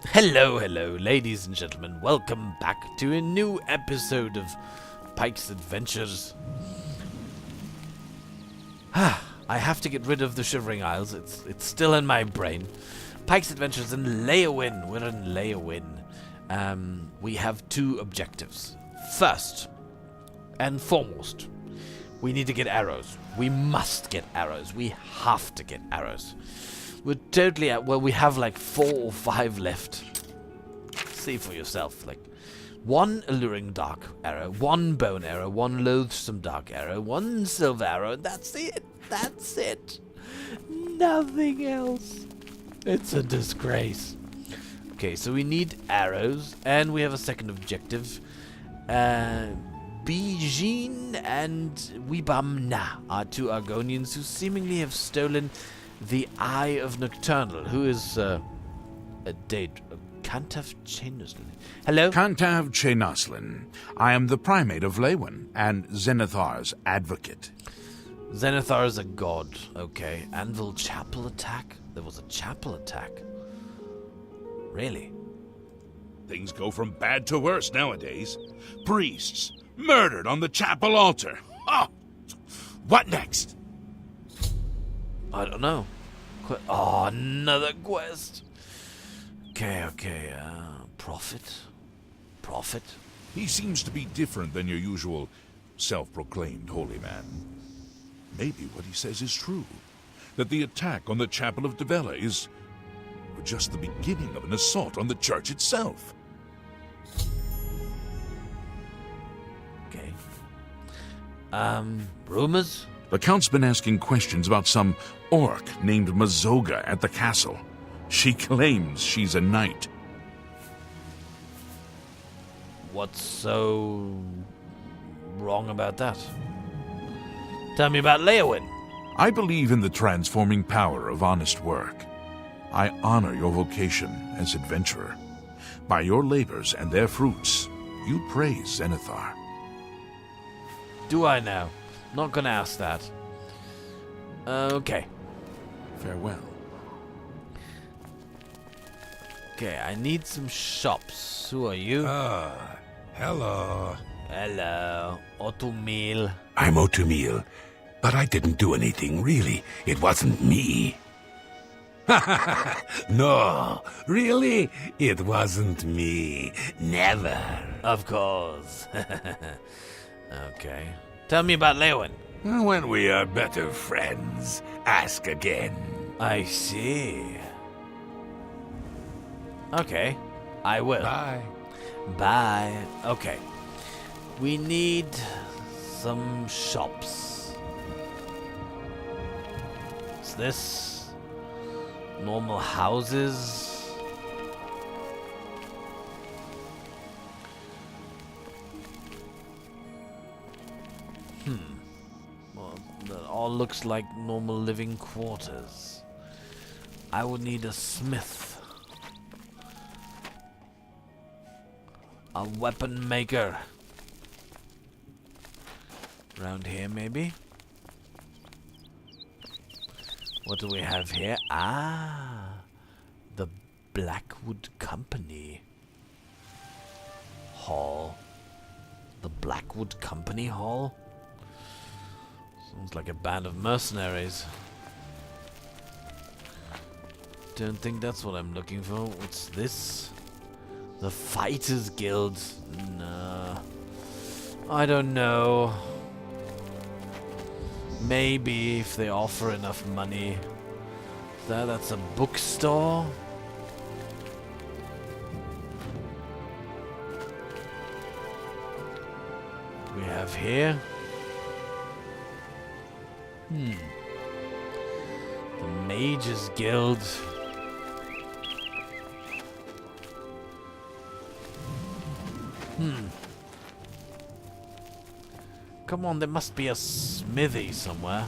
Hello, ladies and gentlemen. Welcome back to a new episode of Pike's Adventures. I have to get rid of the Shivering Isles. It's still in my brain. Pike's Adventures in Leyawiin. We're in Leyawiin. We have two objectives. First and foremost, we need to get arrows. We must get arrows. We have to get arrows. We're totally at, well, we have like 4 or 5 left. See for yourself. Like, 1 alluring dark arrow, 1 bone arrow, 1 loathsome dark arrow, 1 silver arrow. That's it. That's it. Nothing else. It's a disgrace. Okay, so we need arrows, and we have a second objective. Bijin and Wibamna are 2 Argonians who seemingly have stolen the Eye of Nocturnal, who is a date. Kantav Chainoslin. Hello? Kantav Chainoslin. I am the primate of Leyawiin and Zenithar's advocate. Zenithar is a god. Okay. Anvil Chapel attack? There was a chapel attack. Really? Things go from bad to worse nowadays. Priests murdered on the chapel altar. Oh, what next? I don't know. Oh, another quest. Okay. Prophet. He seems to be different than your usual self-proclaimed holy man. Maybe what he says is true. That the attack on the Chapel of Devella is just the beginning of an assault on the church itself. Okay. Rumors? The Count's been asking questions about some orc named Mazoga at the castle. She claims she's a knight. What's so wrong about that? Tell me about Leyawiin. I believe in the transforming power of honest work. I honor your vocation as adventurer. By your labors and their fruits, you praise Zenithar. Do I now? Not gonna ask that. Okay. Farewell. Okay, I need some shops. Who are you? Hello. Hello. Otumeel. I'm Otumeel, but I didn't do anything, really. It wasn't me. No, really? It wasn't me. Never. Of course. Okay. Tell me about Leyawiin. When we are better friends, ask again. I see. Okay. I will. Bye. Okay. We need some shops. What's this? Normal houses. Well, that all looks like normal living quarters. I would need a smith. A weapon maker. Around here, maybe? What do we have here? The Blackwood Company Hall. The Blackwood Company Hall? Sounds like a band of mercenaries. Don't think that's what I'm looking for. What's this? The Fighters Guild? Nah. I don't know. Maybe if they offer enough money. That's a bookstore? What do we have here? The Mages Guild. Come on, there must be a smithy somewhere.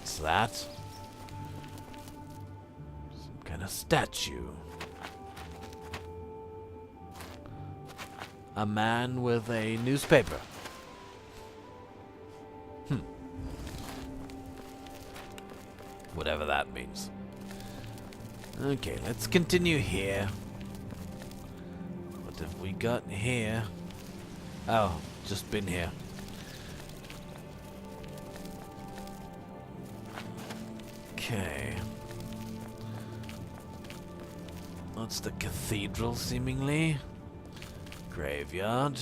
What's that? Some kind of statue. A man with a newspaper. Whatever that means. Okay, let's continue here. What have we got here? Oh, just been here. Okay. That's the cathedral, seemingly. Graveyard.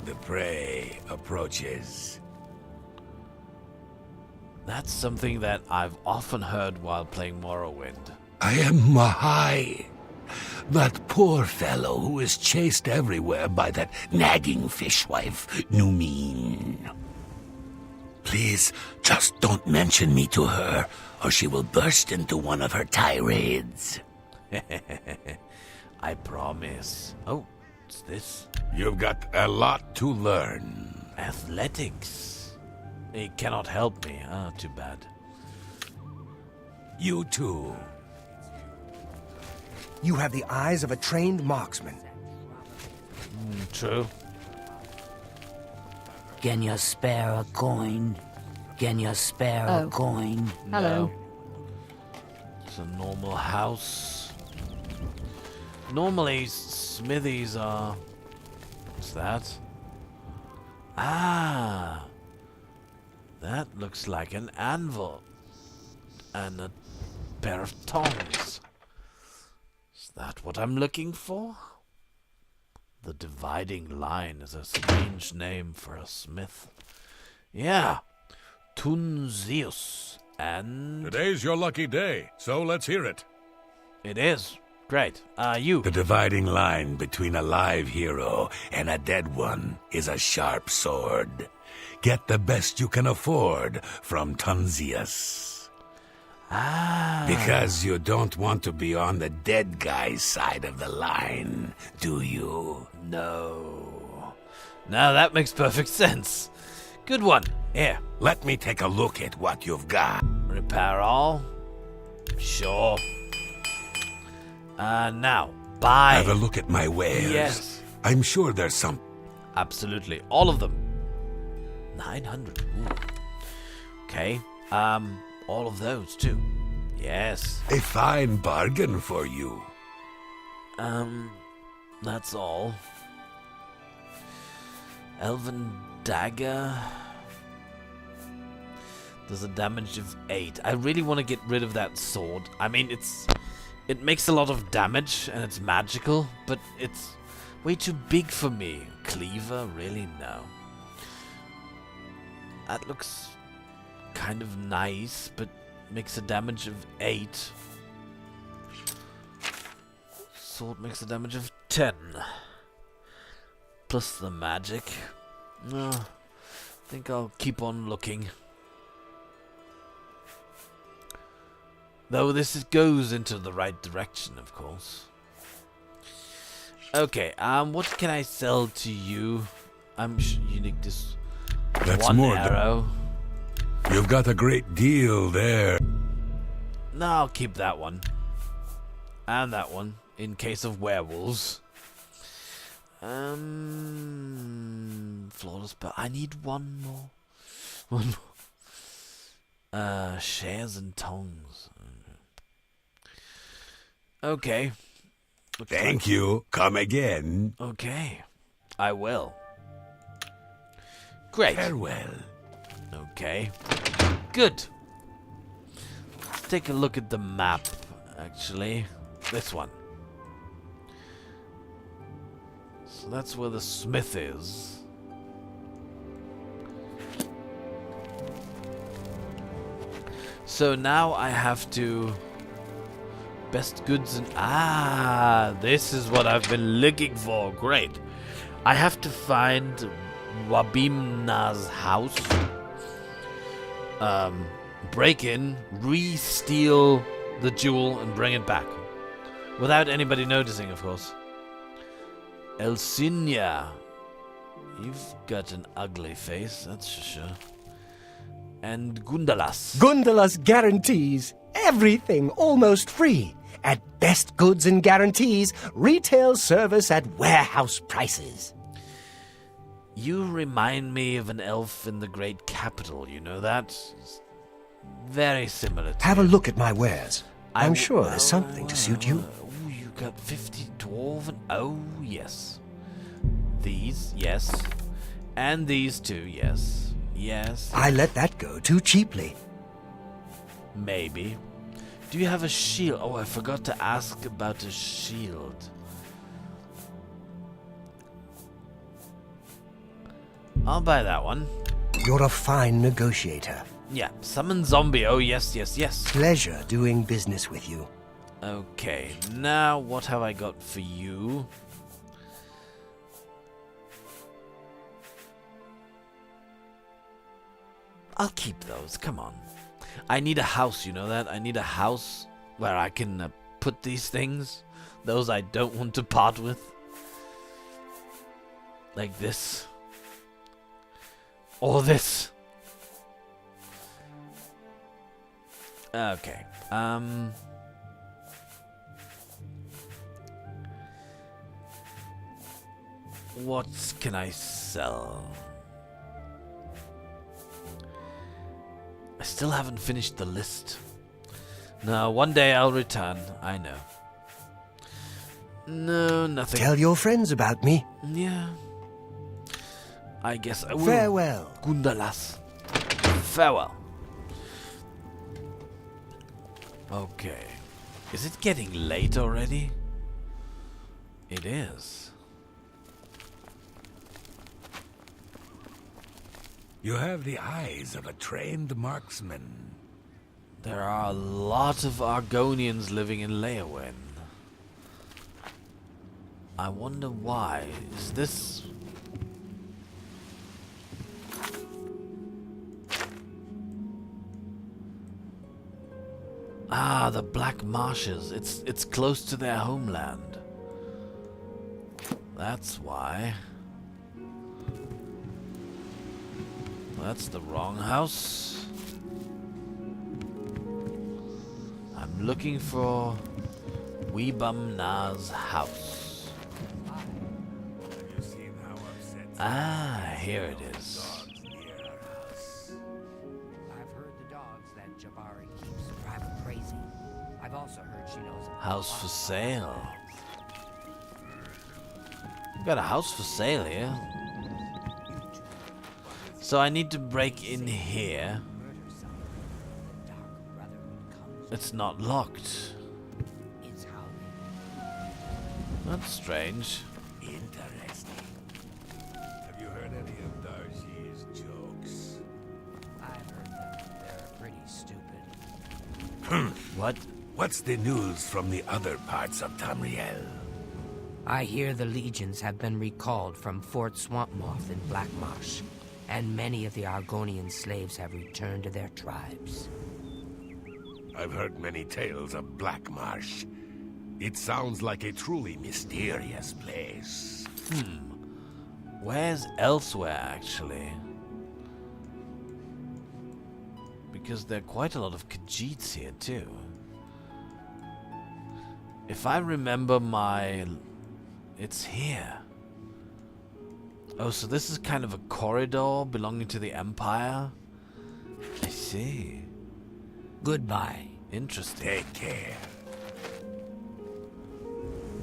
The prey approaches. That's something that I've often heard while playing Morrowind. I am Mahai, that poor fellow who is chased everywhere by that nagging fishwife, Numin. Please, just don't mention me to her, or she will burst into one of her tirades. I promise. Oh, what's this? You've got a lot to learn. Athletics. He cannot help me. Ah, too bad. You too. You have the eyes of a trained marksman. True. Can you spare a coin? Can you spare a coin? Hello. No. It's a normal house. Normally, smithies are... What's that? Ah! That looks like an anvil. And a pair of tongs. Is that what I'm looking for? The dividing line is a strange name for a smith. Yeah. Tunzius. And... Today's your lucky day, so let's hear it. It is. Great. You. The dividing line between a live hero and a dead one is a sharp sword. Get the best you can afford from Tunzius. Ah. Because you don't want to be on the dead guy's side of the line, do you? No. Now that makes perfect sense. Good one. Here. Let me take a look at what you've got. Repair all. Sure. Now, buy. Have a look at my wares. Yes. I'm sure there's some. Absolutely. All of them. 900. Ooh. Okay. All of those too. Yes. A fine bargain for you. That's all. Elven dagger. Does a damage of 8. I really want to get rid of that sword. I mean, it makes a lot of damage and it's magical, but it's way too big for me. Cleaver? Really? No. That looks kind of nice, but makes a damage of 8. Sword makes a damage of 10. Plus the magic. No, I think I'll keep on looking. Though this goes into the right direction, of course. Okay, what can I sell to you? I'm unique this That's one more. arrow. You've got a great deal there. No, I'll keep that one. And that one, in case of werewolves. Flawless, but I need one more. One more. Shares and tongs. Okay. Thank you. Come again. Okay. I will. Great. Farewell. Okay. Good. Let's take a look at the map, actually. This one. So that's where the smith is. So now I have to... Best goods and... Ah, this is what I've been looking for. Great. I have to find Wabimna's house. Break in, re-steal the jewel, and bring it back. Without anybody noticing, of course. Elsinia. You've got an ugly face, that's for sure. And Gundalas. Gundalas guarantees everything almost free. At best goods and guarantees, retail service at warehouse prices. You remind me of an elf in the great capital, you know that? Very similar to Have a you. look at my wares. I'm sure there's something to suit you. Oh, you got 50 dwarven. Oh, yes. These, yes. And these two, yes. Yes. I let that go too cheaply. Maybe. Do you have a shield? Oh, I forgot to ask about a shield. I'll buy that one. You're a fine negotiator. Yeah, summon zombie. Oh, yes, yes, yes. Pleasure doing business with you. Okay, now what have I got for you? I'll keep those, come on. I need a house, you know that? I need a house where I can put these things. Those I don't want to part with. Like this. Or this. Okay, what can I sell? I still haven't finished the list. No, one day I'll return, I know. No, nothing. Tell your friends about me. Yeah. I guess I will. Farewell. Gundalas. Farewell. Okay. Is it getting late already? It is. You have the eyes of a trained marksman. There are a lot of Argonians living in Leyawen. I wonder why. Is this... Ah, the Black Marshes. It's close to their homeland. That's why. That's the wrong house. I'm looking for Weebum Na's house. Ah, here it is. I've heard the dogs that Jabari keeps drive her crazy. I've also heard she knows a House for sale. We've got a house for sale here. So I need to break in here. It's not locked. It's howling. That's strange. Interesting. Have you heard any of Darcy's jokes? I've heard them. They're pretty stupid. What? What's the news from the other parts of Tamriel? I hear the legions have been recalled from Fort Swampmoth in Black Marsh, and many of the Argonian slaves have returned to their tribes. I've heard many tales of Black Marsh. It sounds like a truly mysterious place. Where's elsewhere, actually? Because there are quite a lot of Khajiits here, too. If I remember my... It's here. Oh, so this is kind of a corridor belonging to the Empire? I see. Goodbye. Interesting. Take care.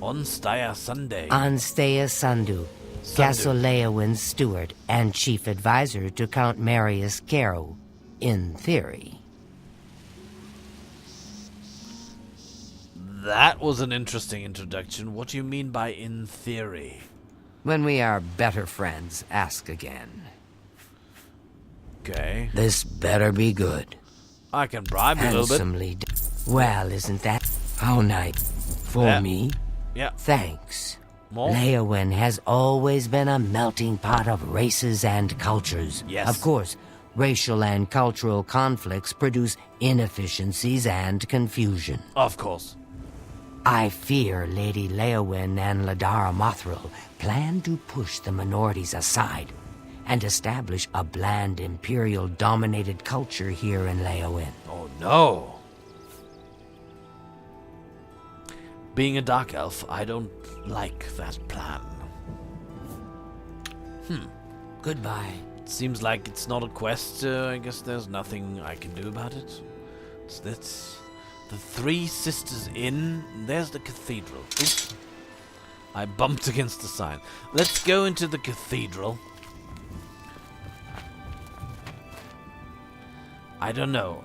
Onstaya Sunday. Anstea Sandu, Castle Leowin's steward and chief advisor to Count Marius Caro, in theory. That was an interesting introduction. What do you mean by in theory? When we are better friends, ask again. Okay. This better be good. I can bribe you a little bit. Handsomely well, isn't that how nice for Yeah. me? Yeah. Thanks. More? Leowin has always been a melting pot of races and cultures. Yes. Of course, racial and cultural conflicts produce inefficiencies and confusion. Of course. I fear Lady Leowin and Ladara Mothril plan to push the minorities aside and establish a bland imperial-dominated culture here in Leowin. Oh no. Being a dark elf, I don't like that plan. Goodbye. Seems like it's not a quest. I guess there's nothing I can do about it. That's the Three Sisters Inn. There's the cathedral. Oops. I bumped against the sign. Let's go into the cathedral. I don't know.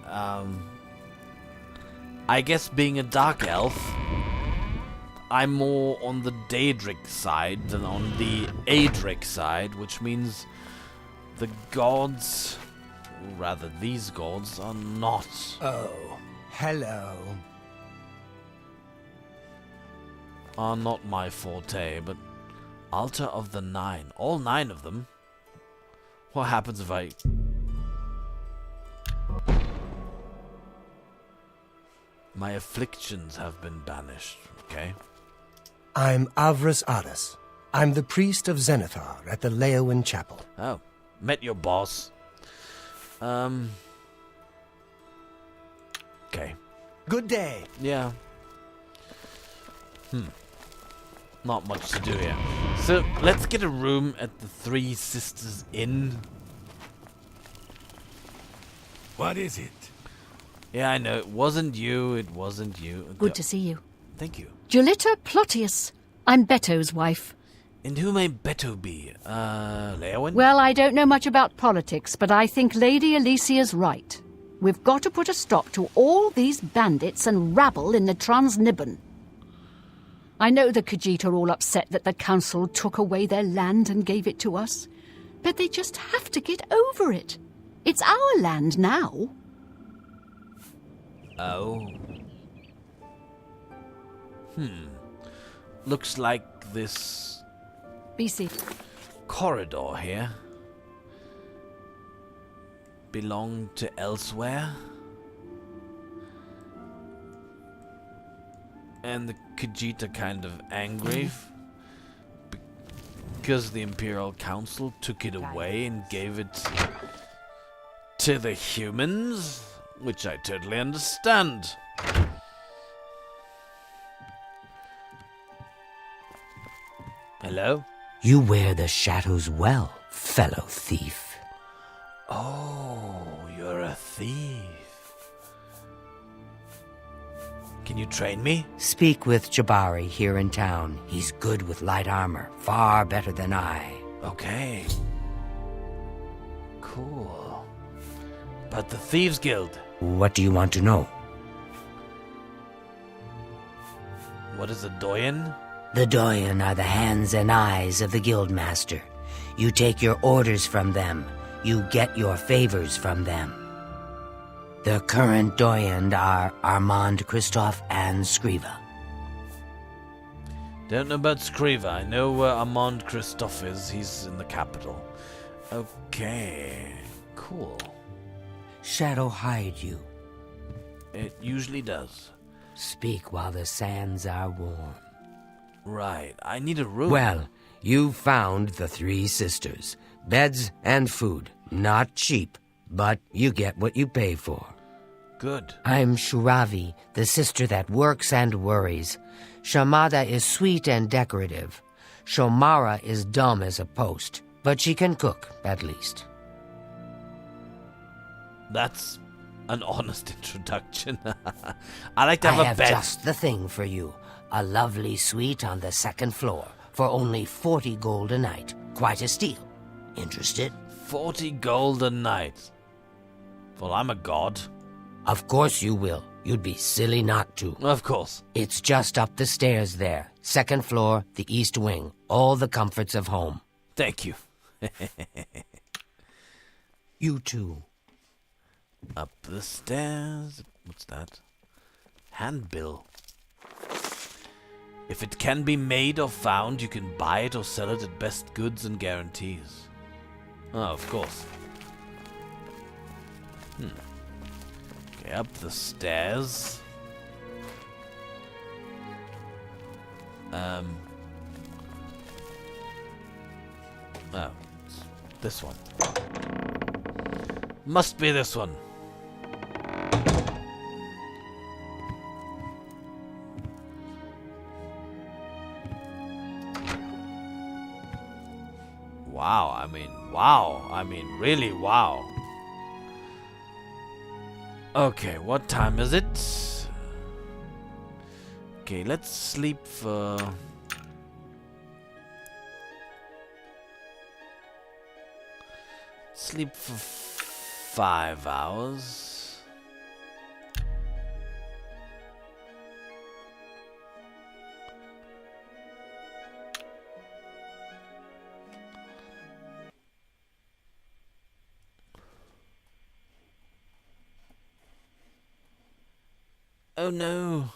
I guess being a dark elf, I'm more on the Daedric side than on the Aedric side, which means the gods, or rather these gods, are not. Oh, hello. Are not my forte, but Altar of the Nine. All 9 of them? What happens if I... My afflictions have been banished, okay? I'm Avras Aras. I'm the priest of Zenithar at the Leowin Chapel. Oh, met your boss. Okay. Good day. Yeah. Not much to do here. So, let's get a room at the Three Sisters Inn. What is it? Yeah, I know. It wasn't you. It wasn't you. Good to see you. Thank you. Julita Plotius. I'm Beto's wife. And who may Beto be? Leowin? Well, I don't know much about politics, but I think Lady Alicia's right. We've got to put a stop to all these bandits and rabble in the Transnibbon. I know the Khajiit are all upset that the council took away their land and gave it to us, but they just have to get over it. It's our land now. Oh. Looks like this BC. corridor here belonged to elsewhere. And the Khajiit are kind of angry because the Imperial Council took it away and gave it to the humans, which I totally understand. Hello? You wear the shadows well, fellow thief. Oh, you're a thief. Can you train me? Speak with Jabari here in town. He's good with light armor, far better than I. Okay. Cool. But the Thieves Guild, What do you want to know? what is a doyen? The Doyen are the hands and eyes of the Guildmaster. You take your orders from them. You get your favors from them. The current Doyen are Armand Christoph and Skriva. Don't know about Skriva. I know where Armand Christoph is. He's in the capital. Okay. Cool. Shadow hide you. It usually does. Speak while the sands are warm. Right. I need a room. Well, you found the Three Sisters. Beds and food. Not cheap, but you get what you pay for. Good. I'm Shuravi, the sister that works and worries. Shamada is sweet and decorative. Shomara is dumb as a post, but she can cook, at least. That's an honest introduction. I like to have I a have bed. just the thing for you. A lovely suite on the second floor for only 40 gold a night. Quite a steal. Interested? 40 gold a night. Well, I'm a god. Of course you will. You'd be silly not to. Of course. It's just up the stairs there. Second floor, the east wing. All the comforts of home. Thank you. You too. Up the stairs. What's that? Handbill. If it can be made or found, you can buy it or sell it at best goods and guarantees. Oh, of course. Okay, up the stairs. Oh, it's this one. Must be this one. Wow, I mean, Wow. I mean, really, wow. Okay, what time is it? Okay, let's sleep for... Sleep for 5 hours. Oh no.